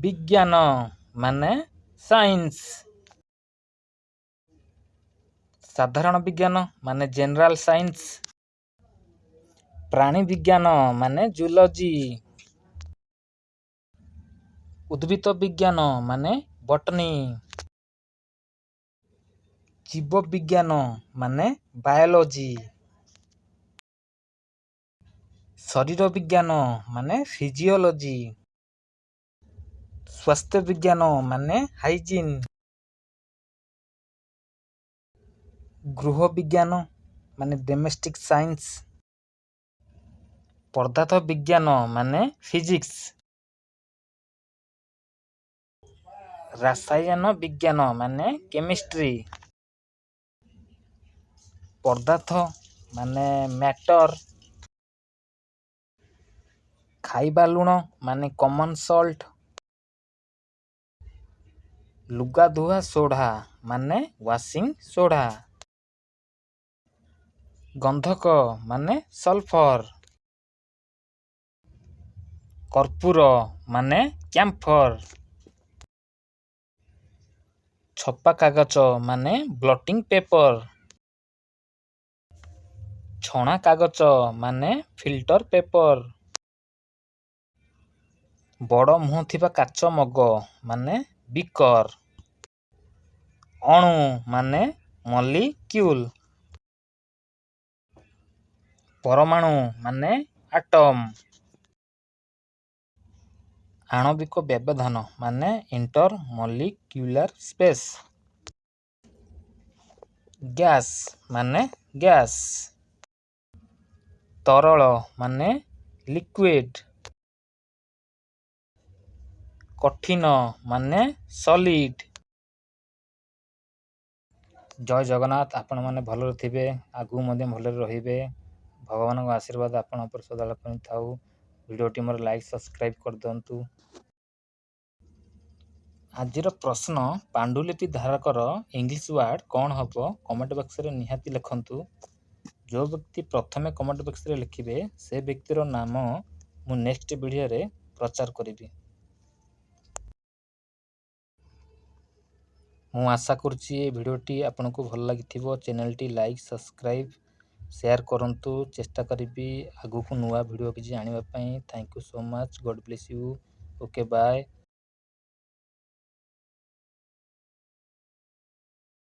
विज्ञान माने साइंस। साधारण विज्ञान माने जनरल साइंस। प्राणी विज्ञान माने जूलॉजी। उद्भिद विज्ञान माने बॉटनी। जीव विज्ञान माने बायोलॉजी। शरीर विज्ञान माने फिजियोलॉजी। स्वास्थ्य विज्ञान माने हाइजीन। गृह विज्ञान माने डोमेस्टिक साइंस। पदार्थ विज्ञान माने फिजिक्स। रसायन विज्ञान माने केमिस्ट्री। पदार्थ माने मैटर। खाइबा लुण माने कॉमन सॉल्ट। लुगा धुआ सोढ़ा माने वाशिंग सोढ़ा। गंधक माने सल्फर। कर्पूर माने कैम्फर। छपा कागज माने ब्लॉटिंग पेपर। छणा कागज माने फिल्टर पेपर। बड़ मुह थिबा काच मग माने बिकर। अणु माने मॉलिक्यूल। परमाणु माने एटम। आणविक व्यवधान माने इंटर मॉलिक्यूलर स्पेस। गैस माने गैस। तरल माने लिक्विड। कठिन माने सॉलिड। जय जगन्नाथ। आपण माने भलरे थिबे, आगु मध्ये भलरे रहिबे। भगवान का आशीर्वाद आपण पर सदाला पनि थाउ। वीडियोटी मोर लाइक सब्सक्राइब कर दंतु। आजिर प्रश्न, पांडुलिपि धारकर इंग्लिश वर्ड कौन हबो? कमेंट बॉक्स रे निहाती लिखंतु। जो व्यक्ति प्रथमे कमेंट बॉक्स रे लिखिबे से व्यक्तिर नाम मु नेक्स्ट वीडियो रे प्रचार करिबी। मु आशा करुछि ए वीडियोटी आपनको भल लागिथिबो। चैनलटी लाइक सब्सक्राइब शेयर करंतु। चेष्टा करिबी आगु को नुवा वीडियो किछि आनिबा पई। Thank you so much. God bless you. Okay bye.